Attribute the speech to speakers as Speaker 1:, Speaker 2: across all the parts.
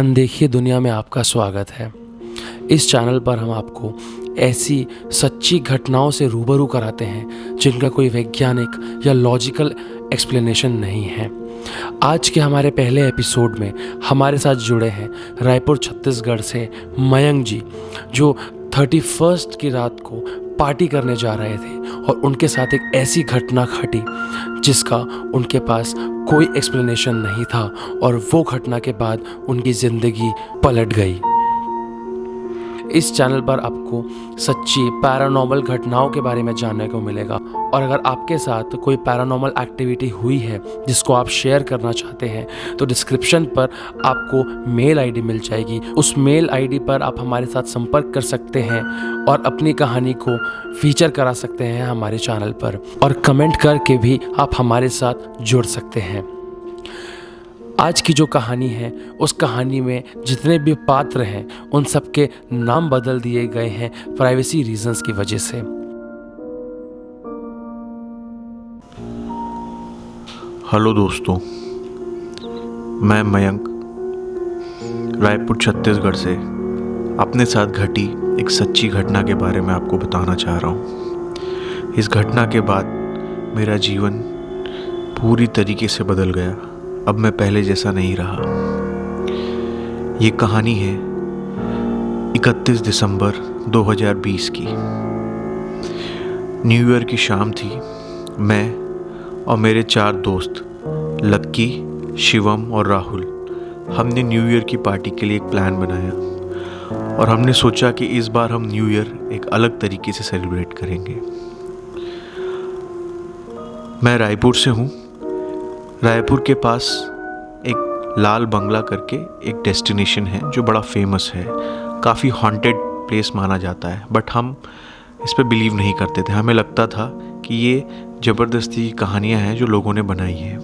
Speaker 1: अनदेखी दुनिया में आपका स्वागत है। इस चैनल पर हम आपको ऐसी सच्ची घटनाओं से रूबरू कराते हैं जिनका कोई वैज्ञानिक या लॉजिकल एक्सप्लेनेशन नहीं है। आज के हमारे पहले एपिसोड में हमारे साथ जुड़े हैं रायपुर छत्तीसगढ़ से मयंक जी, जो 31 की रात को पार्टी करने जा रहे थे और उनके साथ एक ऐसी घटना घटी जिसका उनके पास कोई एक्सप्लेनेशन नहीं था और वो घटना के बाद उनकी ज़िंदगी पलट गई। इस चैनल पर आपको सच्ची पैरानॉर्मल घटनाओं के बारे में जानने को मिलेगा और अगर आपके साथ कोई पैरानॉर्मल एक्टिविटी हुई है जिसको आप शेयर करना चाहते हैं तो डिस्क्रिप्शन पर आपको मेल आईडी मिल जाएगी। उस मेल आईडी पर आप हमारे साथ संपर्क कर सकते हैं और अपनी कहानी को फीचर करा सकते हैं हमारे चैनल पर, और कमेंट करके भी आप हमारे साथ जुड़ सकते हैं। आज की जो कहानी है उस कहानी में जितने भी पात्र हैं उन सबके नाम बदल दिए गए हैं प्राइवेसी रीजंस की वजह से।
Speaker 2: हेलो दोस्तों, मैं मयंक रायपुर छत्तीसगढ़ से अपने साथ घटी एक सच्ची घटना के बारे में आपको बताना चाह रहा हूँ। इस घटना के बाद मेरा जीवन पूरी तरीके से बदल गया। अब मैं पहले जैसा नहीं रहा। ये कहानी है 31 दिसंबर 2020 की। न्यू ईयर की शाम थी। मैं और मेरे 4 दोस्त लक्की, शिवम और राहुल, हमने न्यू ईयर की पार्टी के लिए एक प्लान बनाया और हमने सोचा कि इस बार हम न्यू ईयर एक अलग तरीके से सेलिब्रेट करेंगे। मैं रायपुर से हूँ। रायपुर के पास एक लाल बंगला करके एक डेस्टिनेशन है जो बड़ा फेमस है, काफ़ी हॉन्टेड प्लेस माना जाता है, बट हम इस पे बिलीव नहीं करते थे। हमें लगता था कि ये ज़बरदस्ती कहानियाँ हैं जो लोगों ने बनाई है।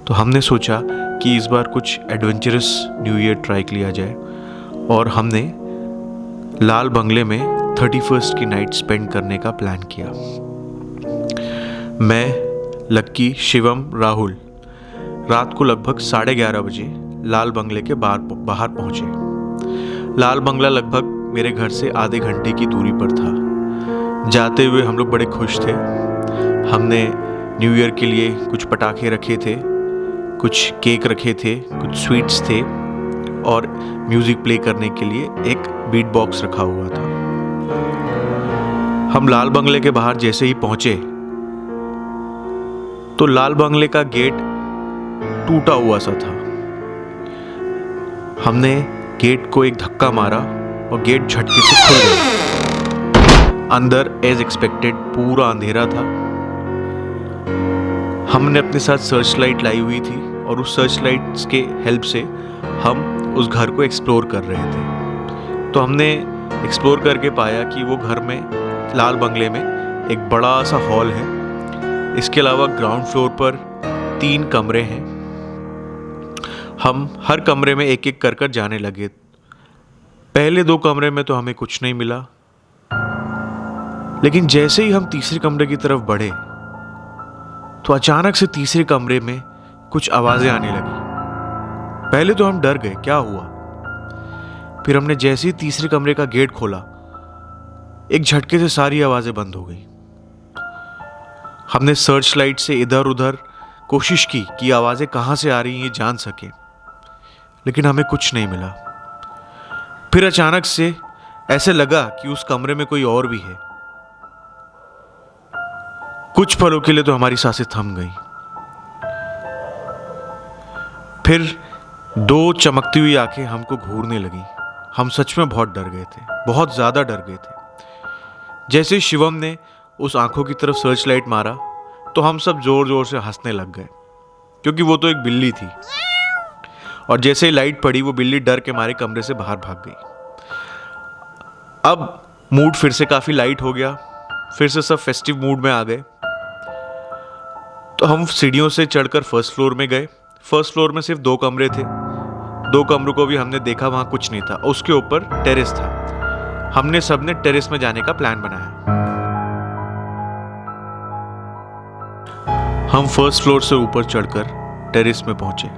Speaker 2: तो हमने सोचा कि इस बार कुछ एडवेंचरस न्यू ईयर ट्राई किया जाए और हमने लाल बंगले में 31 की नाइट स्पेंड करने का प्लान किया। मैं, लक्की, शिवम, राहुल रात को लगभग 11:30 बजे लाल बंगले के बाहर पहुंचे। लाल बंगला लगभग मेरे घर से आधे घंटे की दूरी पर था। जाते हुए हम लोग बड़े खुश थे। हमने न्यू ईयर के लिए कुछ पटाखे रखे थे, कुछ केक रखे थे, कुछ स्वीट्स थे और म्यूज़िक प्ले करने के लिए एक बीट बॉक्स रखा हुआ था। हम लाल बंगले के बाहर जैसे ही पहुंचे तो लाल बंगले का गेट टूटा हुआ सा था। हमने गेट को एक धक्का मारा और गेट झटके से खुल गया। अंदर एज एक्सपेक्टेड पूरा अंधेरा था। हमने अपने साथ सर्च लाइट लाई हुई थी और उस सर्च लाइट्स के हेल्प से हम उस घर को एक्सप्लोर कर रहे थे। तो हमने एक्सप्लोर करके पाया कि वो घर में, लाल बंगले में एक बड़ा सा हॉल है। इसके अलावा ग्राउंड फ्लोर पर 3 कमरे हैं। हम हर कमरे में एक एक कर जाने लगे। पहले 2 कमरे में तो हमें कुछ नहीं मिला, लेकिन जैसे ही हम तीसरे कमरे की तरफ बढ़े तो अचानक से तीसरे कमरे में कुछ आवाजें आने लगी। पहले तो हम डर गए, क्या हुआ। फिर हमने जैसे ही तीसरे कमरे का गेट खोला, एक झटके से सारी आवाजें बंद हो गई। हमने सर्च लाइट से इधर उधर कोशिश की कि आवाज़ें कहाँ से आ रही हैं ये जान सके, लेकिन हमें कुछ नहीं मिला। फिर अचानक से ऐसे लगा कि उस कमरे में कोई और भी है। कुछ पलों के लिए तो हमारी सांसें थम गई। फिर 2 चमकती हुई आंखें हमको घूरने लगी। हम सच में बहुत डर गए थे, बहुत ज़्यादा डर गए थे। जैसे ही शिवम ने उस आंखों की तरफ सर्च लाइट मारा तो हम सब जोर जोर से हंसने लग गए, क्योंकि वो तो एक बिल्ली थी। और जैसे ही लाइट पड़ी वो बिल्ली डर के मारे कमरे से बाहर भाग गई। अब मूड फिर से काफ़ी लाइट हो गया। फिर से सब फेस्टिव मूड में आ गए। तो हम सीढ़ियों से चढ़कर फर्स्ट फ्लोर में गए। फर्स्ट फ्लोर में सिर्फ 2 कमरे थे। 2 कमरों को भी हमने देखा, वहाँ कुछ नहीं था। उसके ऊपर टेरेस था। हमने सबने टेरेस में जाने का प्लान बनाया। हम फर्स्ट फ्लोर से ऊपर चढ़कर टेरेस में पहुंचे।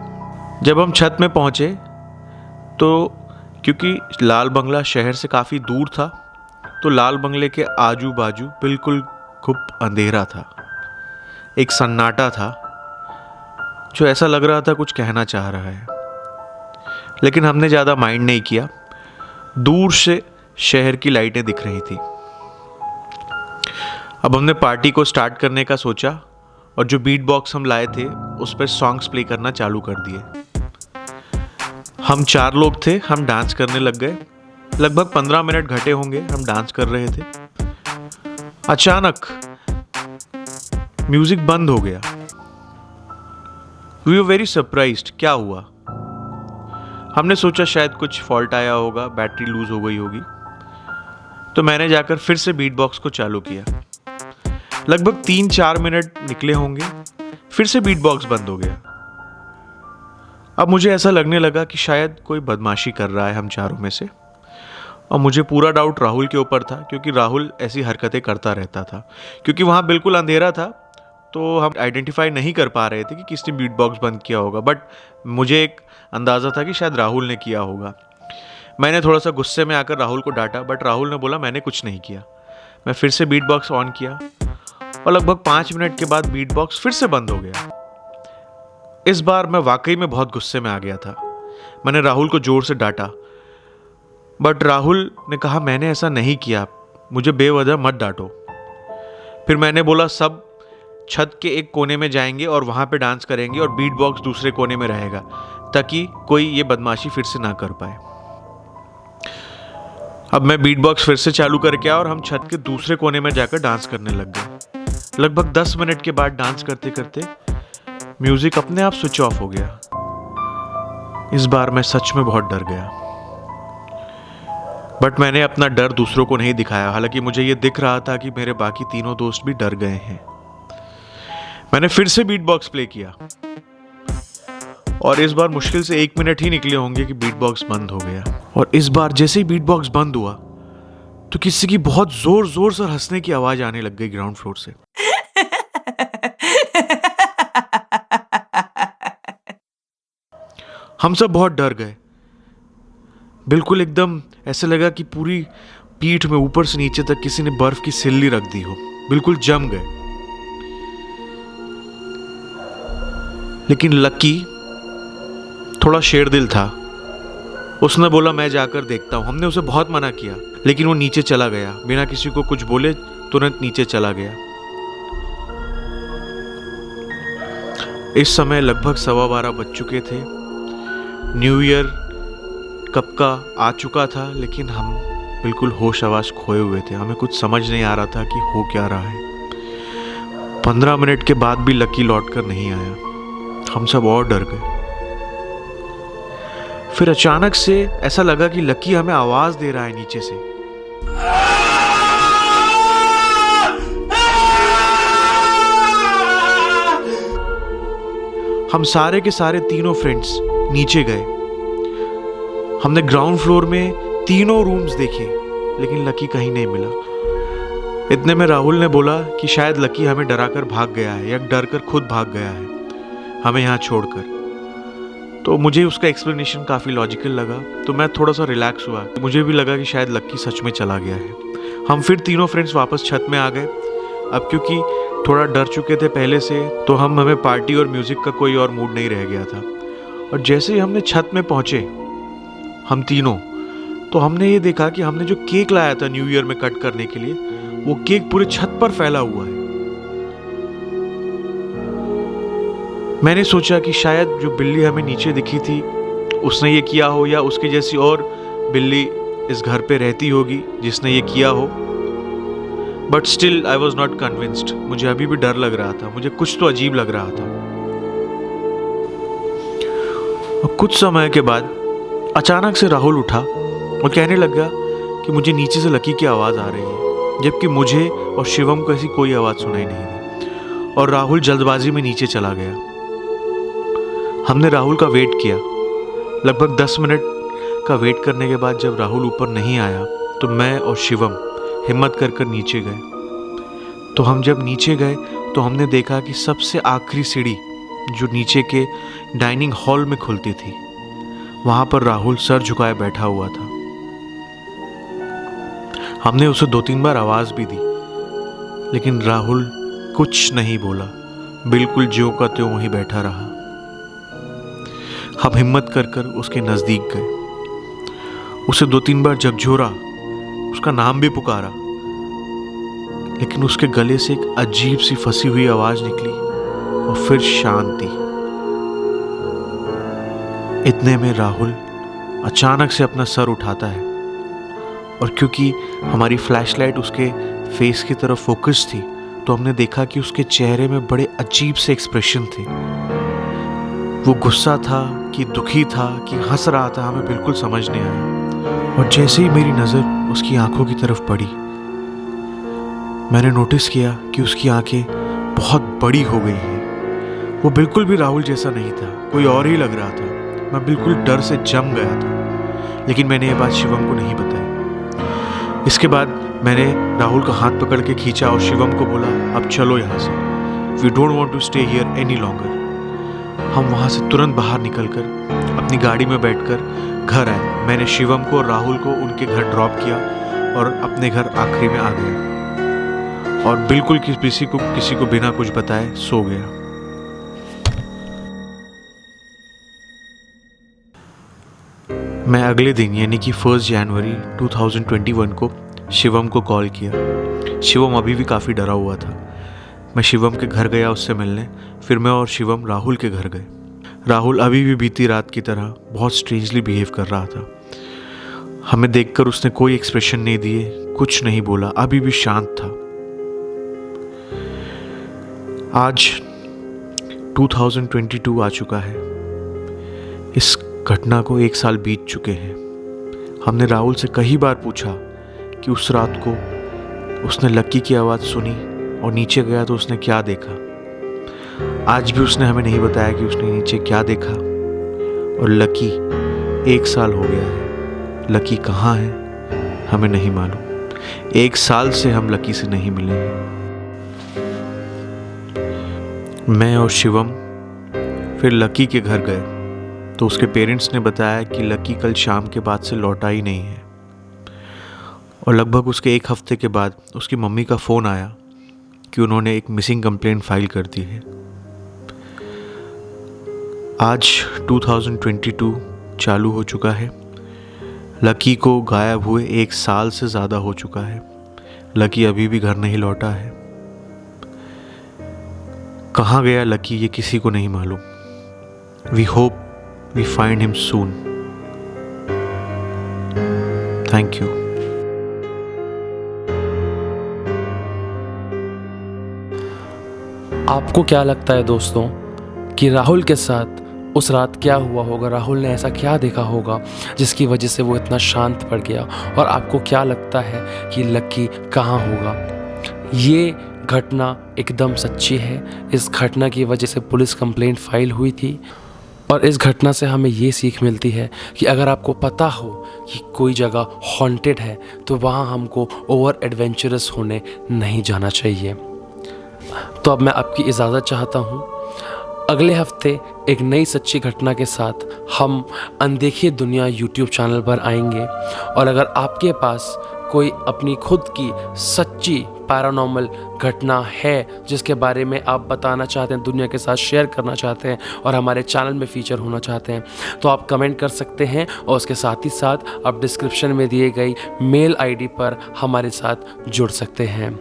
Speaker 2: जब हम छत में पहुंचे तो क्योंकि लाल बंगला शहर से काफ़ी दूर था, तो लाल बंगले के आजू बाजू बिल्कुल खूब अंधेरा था, एक सन्नाटा था जो ऐसा लग रहा था कुछ कहना चाह रहा है। लेकिन हमने ज़्यादा माइंड नहीं किया। दूर से शहर की लाइटें दिख रही थी। अब हमने पार्टी को स्टार्ट करने का सोचा और जो बीट बॉक्स हम लाए थे उस पर सॉन्ग्स प्ले करना चालू कर दिए। हम 4 लोग थे, हम डांस करने लग गए। लगभग 15 मिनट घटे होंगे हम डांस कर रहे थे। अचानक म्यूजिक बंद हो गया। वी वर वेरी सरप्राइज्ड, क्या हुआ? हमने सोचा शायद कुछ फॉल्ट आया होगा, बैटरी लूज हो गई होगी। तो मैंने जाकर फिर से बीट बॉक्स को चालू किया। लगभग 3-4 मिनट निकले होंगे, फिर से बीट बॉक्स बंद हो गया। अब मुझे ऐसा लगने लगा कि शायद कोई बदमाशी कर रहा है हम चारों में से, और मुझे पूरा डाउट राहुल के ऊपर था, क्योंकि राहुल ऐसी हरकतें करता रहता था। क्योंकि वहाँ बिल्कुल अंधेरा था, तो हम आइडेंटिफाई नहीं कर पा रहे थे कि किसने बीट बॉक्स बंद किया होगा, बट मुझे एक अंदाज़ा था कि शायद राहुल ने किया होगा। मैंने थोड़ा सा गुस्से में आकर राहुल को डांटा, बट राहुल ने बोला मैंने कुछ नहीं किया। मैं फिर से बीट बॉक्स ऑन किया और लगभग 5 मिनट के बाद बीट बॉक्स फिर से बंद हो गया। इस बार मैं वाकई में बहुत गुस्से में आ गया था। मैंने राहुल को जोर से डांटा, बट राहुल ने कहा मैंने ऐसा नहीं किया, मुझे बेवजह मत डांटो। फिर मैंने बोला सब छत के एक कोने में जाएंगे और वहाँ पे डांस करेंगे और बीट बॉक्स दूसरे कोने में रहेगा, ताकि कोई ये बदमाशी फिर से ना कर पाए। अब मैं बीट बॉक्स फिर से चालू करके आया और हम छत के दूसरे कोने में जाकर डांस करने लग गए। लगभग 10 मिनट के बाद डांस करते करते म्यूजिक अपने आप स्विच ऑफ हो गया। इस बार मैं सच में बहुत डर गया, बट मैंने अपना डर दूसरों को नहीं दिखाया। हालांकि मुझे यह दिख रहा था कि मेरे बाकी तीनों दोस्त भी डर गए हैं। मैंने फिर से बीट बॉक्स प्ले किया और इस बार मुश्किल से 1 मिनट ही निकले होंगे कि बीट बॉक्स बंद हो गया। और इस बार जैसे ही बीट बॉक्स बंद हुआ तो किसी की बहुत जोर जोर से हंसने की आवाज आने लग गई ग्राउंड फ्लोर से। हम सब बहुत डर गए। बिल्कुल एकदम ऐसे लगा कि पूरी पीठ में ऊपर से नीचे तक किसी ने बर्फ की सिल्ली रख दी हो, बिल्कुल जम गए। लेकिन लकी थोड़ा शेरदिल था। उसने बोला मैं जाकर देखता हूं। हमने उसे बहुत मना किया, लेकिन वो नीचे चला गया, बिना किसी को कुछ बोले तुरंत नीचे चला गया। इस समय लगभग 12:15 बज चुके थे। न्यू ईयर कब का आ चुका था, लेकिन हम बिल्कुल होश आवाज खोए हुए थे। हमें कुछ समझ नहीं आ रहा था कि हो क्या रहा है। 15 मिनट के बाद भी लकी लौटकर नहीं आया। हम सब और डर गए। फिर अचानक से ऐसा लगा कि लकी हमें आवाज दे रहा है नीचे से। हम सारे के सारे तीनों फ्रेंड्स नीचे गए। हमने ग्राउंड फ्लोर में तीनों रूम्स देखे, लेकिन लकी कहीं नहीं मिला। इतने में राहुल ने बोला कि शायद लकी हमें डराकर भाग गया है या डर कर खुद भाग गया है हमें यहाँ छोड़कर। तो मुझे उसका एक्सप्लेनेशन काफ़ी लॉजिकल लगा, तो मैं थोड़ा सा रिलैक्स हुआ। मुझे भी लगा कि शायद लक्की सच में चला गया है। हम फिर तीनों फ्रेंड्स वापस छत में आ गए। अब क्योंकि थोड़ा डर चुके थे पहले से, तो हमें पार्टी और म्यूज़िक का कोई और मूड नहीं रह गया था। और जैसे ही हमने छत में पहुँचे हम तीनों, तो हमने ये देखा कि हमने जो केक लाया था न्यू ईयर में कट करने के लिए, वो केक पूरे छत पर फैला हुआ है। मैंने सोचा कि शायद जो बिल्ली हमें नीचे दिखी थी उसने ये किया हो, या उसकी जैसी और बिल्ली इस घर पे रहती होगी जिसने ये किया हो। But still I was not convinced. मुझे अभी भी डर लग रहा था, मुझे कुछ तो अजीब लग रहा था। और कुछ समय के बाद अचानक से राहुल उठा और कहने लगा कि मुझे नीचे से लकी की आवाज़ आ रही है, जबकि मुझे और शिवम को ऐसी कोई आवाज़ सुनाई नहीं दी। और राहुल जल्दबाजी में नीचे चला गया। हमने राहुल का वेट किया। लगभग 10 मिनट का वेट करने के बाद जब राहुल ऊपर नहीं आया, तो मैं और शिवम हिम्मत कर नीचे गए। तो हम जब नीचे गए तो हमने देखा कि सबसे आखिरी सीढ़ी जो नीचे के डाइनिंग हॉल में खुलती थी, वहां पर राहुल सर झुकाए बैठा हुआ था। हमने उसे 2-3 बार आवाज भी दी, लेकिन राहुल कुछ नहीं बोला, बिल्कुल ज्यों का त्यों वहीं बैठा रहा। हम हिम्मत कर कर उसके नजदीक गए, उसे 2-3 बार झकझोरा, उसका नाम भी पुकारा, लेकिन उसके गले से एक अजीब सी फंसी हुई आवाज निकली और फिर शांति। इतने में राहुल अचानक से अपना सर उठाता है, और क्योंकि हमारी फ्लैशलाइट उसके फेस की तरफ फोकस थी, तो हमने देखा कि उसके चेहरे में बड़े अजीब से एक्सप्रेशन थे। वो गुस्सा था कि दुखी था कि हंस रहा था, हमें बिल्कुल समझ नहीं आया। और जैसे ही मेरी नज़र उसकी आंखों की तरफ पड़ी, मैंने नोटिस किया कि उसकी आंखें बहुत बड़ी हो गई हैं। वो बिल्कुल भी राहुल जैसा नहीं था, कोई और ही लग रहा था। मैं बिल्कुल डर से जम गया था, लेकिन मैंने ये बात शिवम को नहीं बताई। इसके बाद मैंने राहुल का हाथ पकड़ के खींचा और शिवम को बोला, अब चलो यहाँ से, we don't want to stay here any longer. हम वहाँ से तुरंत बाहर निकलकर अपनी गाड़ी में बैठकर घर आए। मैंने शिवम को और राहुल को उनके घर ड्रॉप किया और अपने घर आखिरी में आ गए, और बिल्कुल किसी को बिना कुछ बताए सो गया। मैं अगले दिन यानी कि 1 जनवरी 2021 को शिवम को कॉल किया। शिवम अभी भी काफ़ी डरा हुआ था। मैं शिवम के घर गया उससे मिलने, फिर मैं और शिवम राहुल के घर गए। राहुल अभी भी बीती रात की तरह बहुत स्ट्रेंजली बिहेव कर रहा था। हमें देखकर उसने कोई एक्सप्रेशन नहीं दिए, कुछ नहीं बोला, अभी भी शांत था। आज 2022 आ चुका है। इस घटना को 1 साल बीत चुके हैं। हमने राहुल से कई बार पूछा कि उस रात को उसने लक्की की आवाज़ सुनी और नीचे गया तो उसने क्या देखा। आज भी उसने हमें नहीं बताया कि उसने नीचे क्या देखा। और लक्की 1 साल हो गया है, लक्की कहाँ है हमें नहीं मालूम। 1 साल से हम लक्की से नहीं मिले हैं। मैं और शिवम फिर लक्की के घर गए तो उसके पेरेंट्स ने बताया कि लक्की कल शाम के बाद से लौटा ही नहीं है। और लगभग उसके 1 हफ्ते के बाद उसकी मम्मी का फ़ोन आया कि उन्होंने एक मिसिंग कंप्लेंट फाइल कर दी है। आज 2022 चालू हो चुका है। लक्की को गायब हुए 1 साल से ज़्यादा हो चुका है। लक्की अभी भी घर नहीं लौटा है। कहाँ गया लक्की ये किसी को नहीं मालूम। We hope we find him soon. Thank you.
Speaker 1: आपको क्या लगता है दोस्तों कि राहुल के साथ उस रात क्या हुआ होगा? राहुल ने ऐसा क्या देखा होगा जिसकी वजह से वो इतना शांत पड़ गया? और आपको क्या लगता है कि लक्की कहाँ होगा? ये घटना एकदम सच्ची है। इस घटना की वजह से पुलिस कंप्लेंट फाइल हुई थी। और इस घटना से हमें ये सीख मिलती है कि अगर आपको पता हो कि कोई जगह हॉन्टेड है तो वहाँ हमको ओवर एडवेंचरस होने नहीं जाना चाहिए। तो अब मैं आपकी इजाज़त चाहता हूँ। अगले हफ्ते एक नई सच्ची घटना के साथ हम अनदेखी दुनिया यूट्यूब चैनल पर आएंगे। और अगर आपके पास कोई अपनी खुद की सच्ची पैरानॉर्मल घटना है जिसके बारे में आप बताना चाहते हैं, दुनिया के साथ शेयर करना चाहते हैं और हमारे चैनल में फीचर होना चाहते हैं, तो आप कमेंट कर सकते हैं। और उसके साथ ही साथ आप डिस्क्रिप्शन में दिए गई मेल आईडी पर हमारे साथ जुड़ सकते हैं।